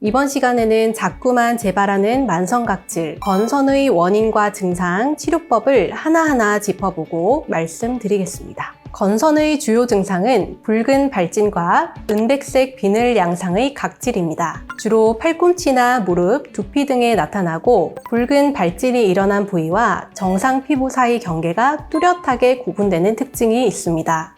이번 시간에는 자꾸만 재발하는 만성각질, 건선의 원인과 증상, 치료법을 하나하나 짚어보고 말씀드리겠습니다. 건선의 주요 증상은 붉은 발진과 은백색 비늘 양상의 각질입니다. 주로 팔꿈치나 무릎, 두피 등에 나타나고 붉은 발진이 일어난 부위와 정상 피부 사이 경계가 뚜렷하게 구분되는 특징이 있습니다.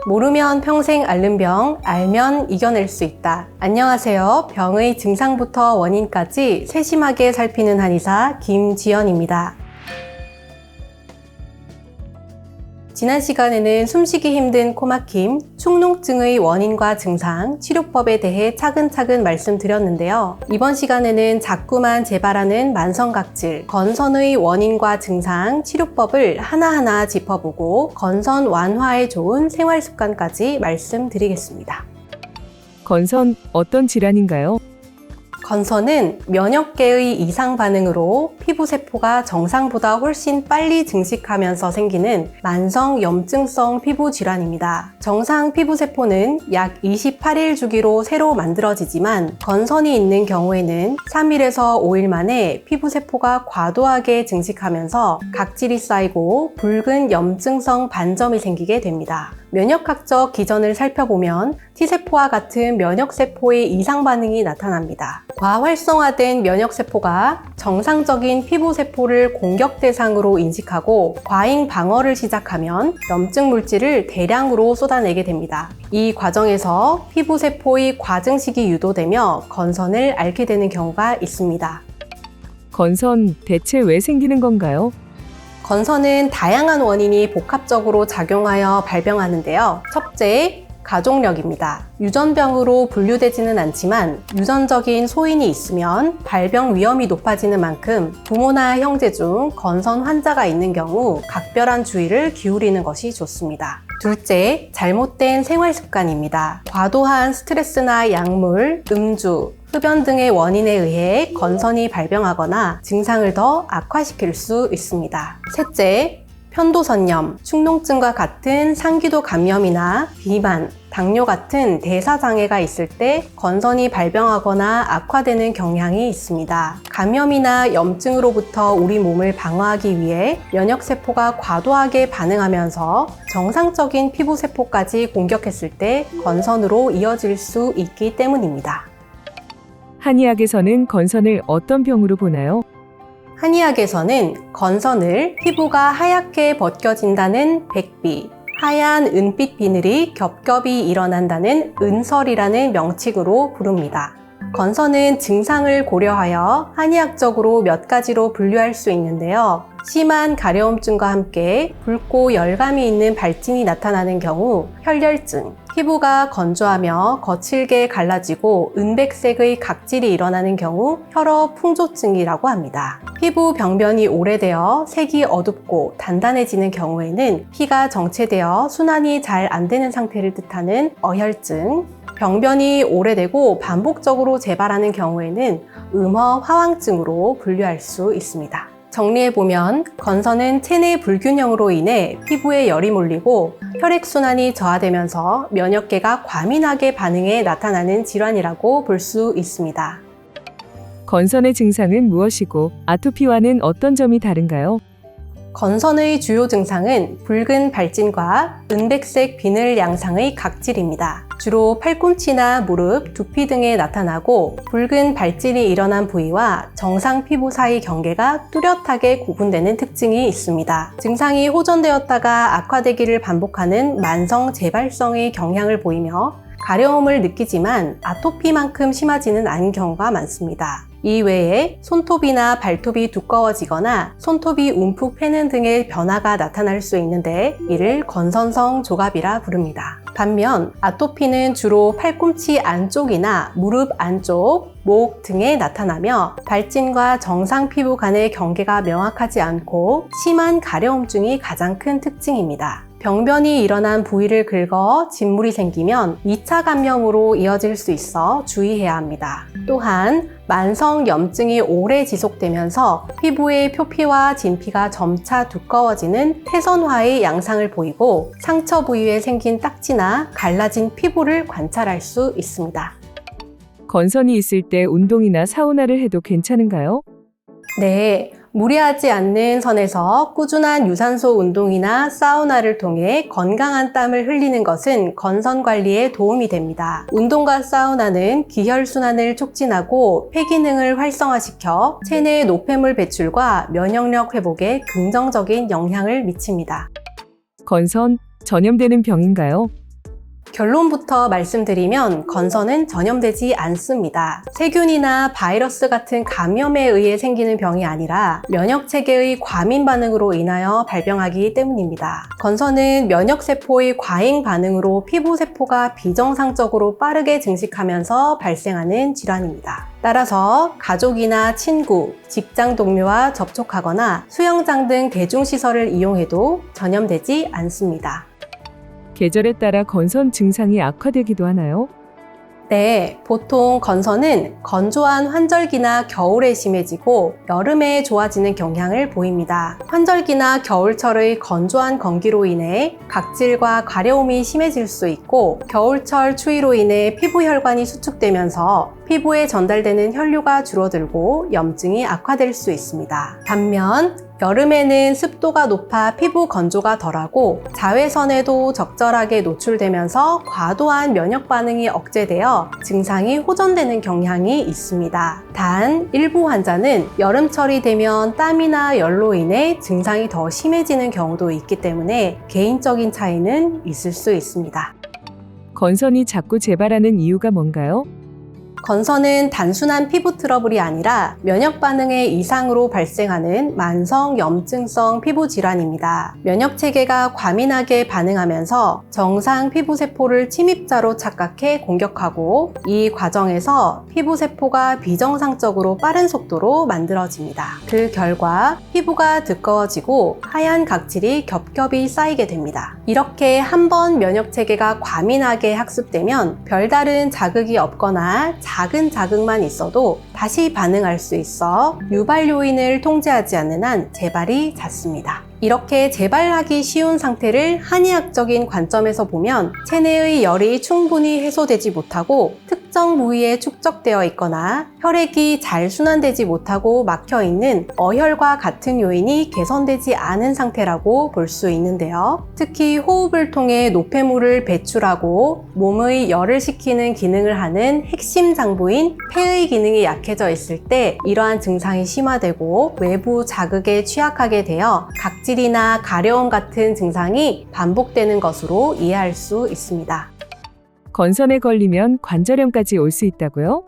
모르면 평생 앓는 병, 알면 이겨낼 수 있다. 안녕하세요. 병의 증상부터 원인까지 세심하게 살피는 한의사 김지연입니다. 지난 시간에는 숨쉬기 힘든 코막힘, 축농증의 원인과 증상, 치료법에 대해 차근차근 말씀드렸는데요. 이번 시간에는 자꾸만 재발하는 만성각질, 건선의 원인과 증상, 치료법을 하나하나 짚어보고 건선 완화에 좋은 생활습관까지 말씀드리겠습니다. 건선 어떤 질환인가요? 건선은 면역계의 이상 반응으로 피부세포가 정상보다 훨씬 빨리 증식하면서 생기는 만성 염증성 피부 질환입니다. 정상 피부세포는 약 28일 주기로 새로 만들어지지만 건선이 있는 경우에는 3일에서 5일 만에 피부세포가 과도하게 증식하면서 각질이 쌓이고 붉은 염증성 반점이 생기게 됩니다. 면역학적 기전을 살펴보면 T세포와 같은 면역세포의 이상 반응이 나타납니다. 과활성화된 면역세포가 정상적인 피부세포를 공격 대상으로 인식하고 과잉 방어를 시작하면 염증 물질을 대량으로 쏟아내게 됩니다. 이 과정에서 피부세포의 과증식이 유도되며 건선을 앓게 되는 경우가 있습니다. 건선 대체 왜 생기는 건가요? 건선은 다양한 원인이 복합적으로 작용하여 발병하는데요. 첫째, 가족력입니다. 유전병으로 분류되지는 않지만 유전적인 소인이 있으면 발병 위험이 높아지는 만큼 부모나 형제 중 건선 환자가 있는 경우 각별한 주의를 기울이는 것이 좋습니다. 둘째, 잘못된 생활 습관입니다. 과도한 스트레스나 약물, 음주, 흡연 등의 원인에 의해 건선이 발병하거나 증상을 더 악화시킬 수 있습니다. 셋째, 편도선염, 축농증과 같은 상기도 감염이나 비만, 당뇨 같은 대사장애가 있을 때 건선이 발병하거나 악화되는 경향이 있습니다. 감염이나 염증으로부터 우리 몸을 방어하기 위해 면역세포가 과도하게 반응하면서 정상적인 피부세포까지 공격했을 때 건선으로 이어질 수 있기 때문입니다. 한의학에서는 건선을 어떤 병으로 보나요? 한의학에서는 건선을 피부가 하얗게 벗겨진다는 백비, 하얀 은빛 비늘이 겹겹이 일어난다는 은설이라는 명칭으로 부릅니다. 건선은 증상을 고려하여 한의학적으로 몇 가지로 분류할 수 있는데요. 심한 가려움증과 함께 붉고 열감이 있는 발진이 나타나는 경우 혈열증, 피부가 건조하며 거칠게 갈라지고 은백색의 각질이 일어나는 경우 혈어 풍조증이라고 합니다. 피부 병변이 오래되어 색이 어둡고 단단해지는 경우에는 피가 정체되어 순환이 잘 안 되는 상태를 뜻하는 어혈증, 병변이 오래되고 반복적으로 재발하는 경우에는 음허 화왕증으로 분류할 수 있습니다. 정리해보면 건선은 체내 불균형으로 인해 피부에 열이 몰리고 혈액순환이 저하되면서 면역계가 과민하게 반응해 나타나는 질환이라고 볼 수 있습니다. 건선의 증상은 무엇이고 아토피와는 어떤 점이 다른가요? 건선의 주요 증상은 붉은 발진과 은백색 비늘 양상의 각질입니다. 주로 팔꿈치나 무릎, 두피 등에 나타나고 붉은 발진이 일어난 부위와 정상 피부 사이 경계가 뚜렷하게 구분되는 특징이 있습니다. 증상이 호전되었다가 악화되기를 반복하는 만성 재발성의 경향을 보이며 가려움을 느끼지만 아토피만큼 심하지는 않은 경우가 많습니다. 이외에 손톱이나 발톱이 두꺼워지거나 손톱이 움푹 패는 등의 변화가 나타날 수 있는데 이를 건선성 조갑이라 부릅니다. 반면 아토피는 주로 팔꿈치 안쪽이나 무릎 안쪽, 목 등에 나타나며 발진과 정상 피부 간의 경계가 명확하지 않고 심한 가려움증이 가장 큰 특징입니다. 병변이 일어난 부위를 긁어 진물이 생기면 2차 감염으로 이어질 수 있어 주의해야 합니다. 또한 만성 염증이 오래 지속되면서 피부의 표피와 진피가 점차 두꺼워지는 태선화의 양상을 보이고 상처 부위에 생긴 딱지나 갈라진 피부를 관찰할 수 있습니다. 건선이 있을 때 운동이나 사우나를 해도 괜찮은가요? 네, 무리하지 않는 선에서 꾸준한 유산소 운동이나 사우나를 통해 건강한 땀을 흘리는 것은 건선 관리에 도움이 됩니다. 운동과 사우나는 기혈순환을 촉진하고 폐 기능을 활성화시켜 체내 노폐물 배출과 면역력 회복에 긍정적인 영향을 미칩니다. 건선, 전염되는 병인가요? 결론부터 말씀드리면 건선은 전염되지 않습니다. 세균이나 바이러스 같은 감염에 의해 생기는 병이 아니라 면역체계의 과민 반응으로 인하여 발병하기 때문입니다. 건선은 면역세포의 과잉 반응으로 피부세포가 비정상적으로 빠르게 증식하면서 발생하는 질환입니다. 따라서 가족이나 친구, 직장 동료와 접촉하거나 수영장 등 대중시설을 이용해도 전염되지 않습니다. 계절에 따라 건선 증상이 악화되기도 하나요? 네, 보통 건선은 건조한 환절기나 겨울에 심해지고 여름에 좋아지는 경향을 보입니다. 환절기나 겨울철의 건조한 건기로 인해 각질과 가려움이 심해질 수 있고 겨울철 추위로 인해 피부 혈관이 수축되면서 피부에 전달되는 혈류가 줄어들고 염증이 악화될 수 있습니다. 반면 여름에는 습도가 높아 피부 건조가 덜하고 자외선에도 적절하게 노출되면서 과도한 면역 반응이 억제되어 증상이 호전되는 경향이 있습니다. 단 일부 환자는 여름철이 되면 땀이나 열로 인해 증상이 더 심해지는 경우도 있기 때문에 개인적인 차이는 있을 수 있습니다. 건선이 자꾸 재발하는 이유가 뭔가요? 건선은 단순한 피부 트러블이 아니라 면역 반응의 이상으로 발생하는 만성 염증성 피부 질환입니다. 면역 체계가 과민하게 반응하면서 정상 피부 세포를 침입자로 착각해 공격하고 이 과정에서 피부 세포가 비정상적으로 빠른 속도로 만들어집니다. 그 결과 피부가 두꺼워지고 하얀 각질이 겹겹이 쌓이게 됩니다. 이렇게 한 번 면역 체계가 과민하게 학습되면 별다른 자극이 없거나 작은 자극만 있어도 다시 반응할 수 있어 유발 요인을 통제하지 않는 한 재발이 잦습니다. 이렇게 재발하기 쉬운 상태를 한의학적인 관점에서 보면 체내의 열이 충분히 해소되지 못하고 특정 부위에 축적되어 있거나 혈액이 잘 순환되지 못하고 막혀 있는 어혈과 같은 요인이 개선되지 않은 상태라고 볼 수 있는데요. 특히 호흡을 통해 노폐물을 배출하고 몸의 열을 식히는 기능을 하는 핵심 장부인 폐의 기능이 약해져 있을 때 이러한 증상이 심화되고 외부 자극에 취약하게 되어 각질이나 가려움 같은 증상이 반복되는 것으로 이해할 수 있습니다. 건선에 걸리면 관절염까지 올 수 있다고요?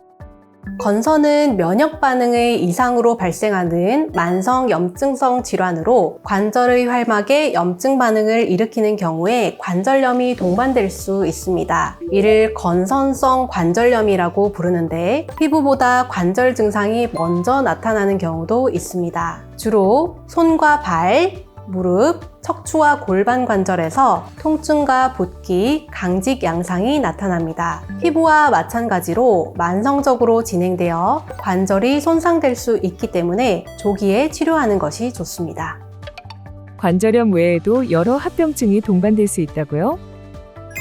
건선은 면역 반응의 이상으로 발생하는 만성 염증성 질환으로 관절의 활막에 염증 반응을 일으키는 경우에 관절염이 동반될 수 있습니다. 이를 건선성 관절염이라고 부르는데 피부보다 관절 증상이 먼저 나타나는 경우도 있습니다. 주로 손과 발, 무릎, 척추와 골반 관절에서 통증과 붓기, 강직 양상이 나타납니다. 피부와 마찬가지로 만성적으로 진행되어 관절이 손상될 수 있기 때문에 조기에 치료하는 것이 좋습니다. 관절염 외에도 여러 합병증이 동반될 수 있다고요?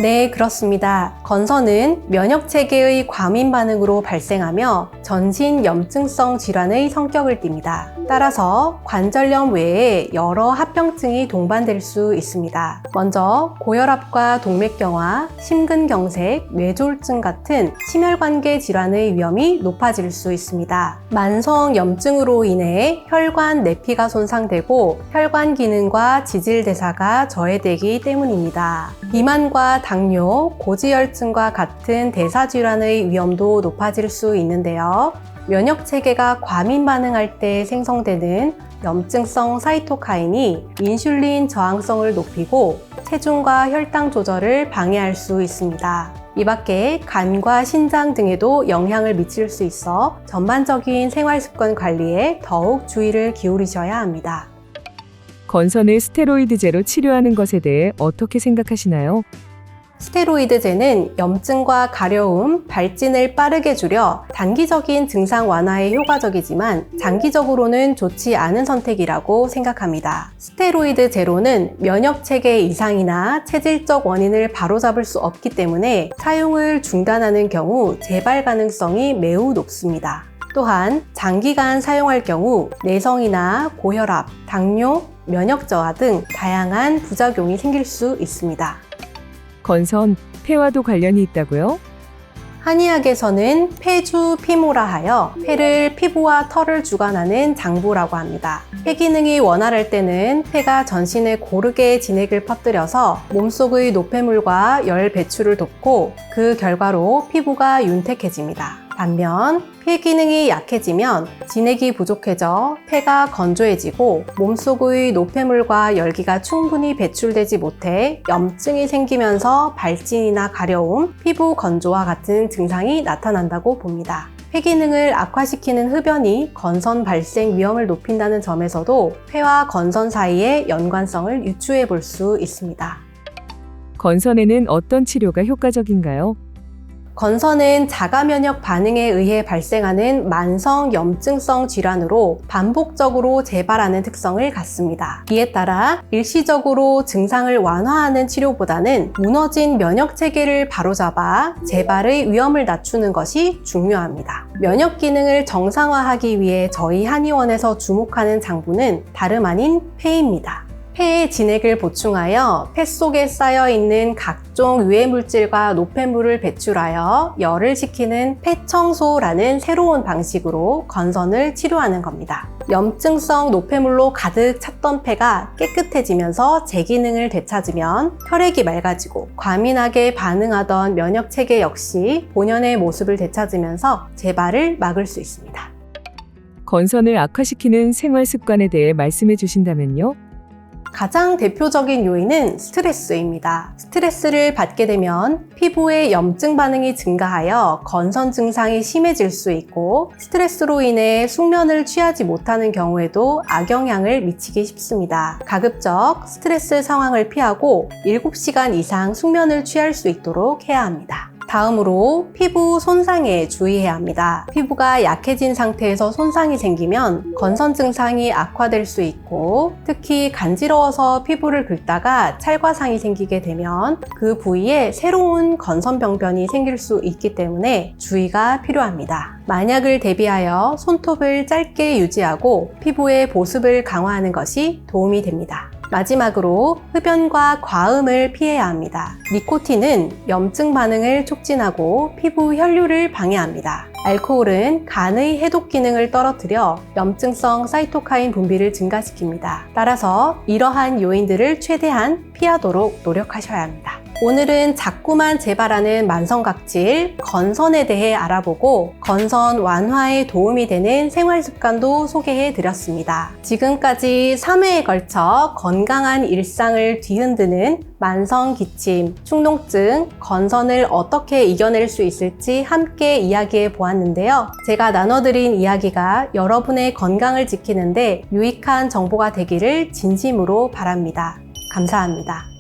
네, 그렇습니다. 건선은 면역체계의 과민 반응으로 발생하며 전신 염증성 질환의 성격을 띱니다. 따라서 관절염 외에 여러 합병증이 동반될 수 있습니다. 먼저 고혈압과 동맥경화, 심근경색, 뇌졸중 같은 심혈관계 질환의 위험이 높아질 수 있습니다. 만성 염증으로 인해 혈관 내피가 손상되고 혈관 기능과 지질대사가 저해되기 때문입니다. 비만과 당뇨, 고지혈증과 같은 대사질환의 위험도 높아질 수 있는데요. 면역체계가 과민 반응할 때 생성되는 염증성 사이토카인이 인슐린 저항성을 높이고 체중과 혈당 조절을 방해할 수 있습니다. 이 밖에 간과 신장 등에도 영향을 미칠 수 있어 전반적인 생활습관 관리에 더욱 주의를 기울이셔야 합니다. 건선을 스테로이드제로 치료하는 것에 대해 어떻게 생각하시나요? 스테로이드제는 염증과 가려움, 발진을 빠르게 줄여 단기적인 증상 완화에 효과적이지만 장기적으로는 좋지 않은 선택이라고 생각합니다. 스테로이드제로는 면역체계 이상이나 체질적 원인을 바로잡을 수 없기 때문에 사용을 중단하는 경우 재발 가능성이 매우 높습니다. 또한 장기간 사용할 경우 내성이나 고혈압, 당뇨, 면역 저하 등 다양한 부작용이 생길 수 있습니다. 건선, 폐와도 관련이 있다고요? 한의학에서는 폐주 피모라 하여 폐를 피부와 털을 주관하는 장부라고 합니다. 폐 기능이 원활할 때는 폐가 전신에 고르게 진액을 퍼뜨려서 몸속의 노폐물과 열 배출을 돕고 그 결과로 피부가 윤택해집니다. 반면 폐 기능이 약해지면 진액이 부족해져 폐가 건조해지고 몸속의 노폐물과 열기가 충분히 배출되지 못해 염증이 생기면서 발진이나 가려움, 피부 건조와 같은 증상이 나타난다고 봅니다. 폐 기능을 악화시키는 흡연이 건선 발생 위험을 높인다는 점에서도 폐와 건선 사이의 연관성을 유추해 볼 수 있습니다. 건선에는 어떤 치료가 효과적인가요? 건선은 자가면역 반응에 의해 발생하는 만성 염증성 질환으로 반복적으로 재발하는 특성을 갖습니다. 이에 따라 일시적으로 증상을 완화하는 치료보다는 무너진 면역 체계를 바로잡아 재발의 위험을 낮추는 것이 중요합니다. 면역 기능을 정상화하기 위해 저희 한의원에서 주목하는 장부는 다름 아닌 폐입니다. 폐에 진액을 보충하여 폐 속에 쌓여있는 각종 유해 물질과 노폐물을 배출하여 열을 식히는 폐청소라는 새로운 방식으로 건선을 치료하는 겁니다. 염증성 노폐물로 가득 찼던 폐가 깨끗해지면서 제 기능을 되찾으면 혈액이 맑아지고 과민하게 반응하던 면역 체계 역시 본연의 모습을 되찾으면서 재발을 막을 수 있습니다. 건선을 악화시키는 생활 습관에 대해 말씀해 주신다면요? 가장 대표적인 요인은 스트레스입니다. 스트레스를 받게 되면 피부의 염증 반응이 증가하여 건선 증상이 심해질 수 있고 스트레스로 인해 숙면을 취하지 못하는 경우에도 악영향을 미치기 쉽습니다. 가급적 스트레스 상황을 피하고 7시간 이상 숙면을 취할 수 있도록 해야 합니다. 다음으로 피부 손상에 주의해야 합니다. 피부가 약해진 상태에서 손상이 생기면 건선 증상이 악화될 수 있고 특히 간지러워서 피부를 긁다가 찰과상이 생기게 되면 그 부위에 새로운 건선병변이 생길 수 있기 때문에 주의가 필요합니다. 만약을 대비하여 손톱을 짧게 유지하고 피부의 보습을 강화하는 것이 도움이 됩니다. 마지막으로 흡연과 과음을 피해야 합니다. 니코틴은 염증 반응을 촉진하고 피부 혈류를 방해합니다. 알코올은 간의 해독 기능을 떨어뜨려 염증성 사이토카인 분비를 증가시킵니다. 따라서 이러한 요인들을 최대한 피하도록 노력하셔야 합니다. 오늘은 자꾸만 재발하는 만성각질, 건선에 대해 알아보고 건선 완화에 도움이 되는 생활습관도 소개해 드렸습니다. 지금까지 3회에 걸쳐 건강한 일상을 뒤흔드는 만성기침, 축농증, 건선을 어떻게 이겨낼 수 있을지 함께 이야기해 보았는데요. 제가 나눠드린 이야기가 여러분의 건강을 지키는데 유익한 정보가 되기를 진심으로 바랍니다. 감사합니다.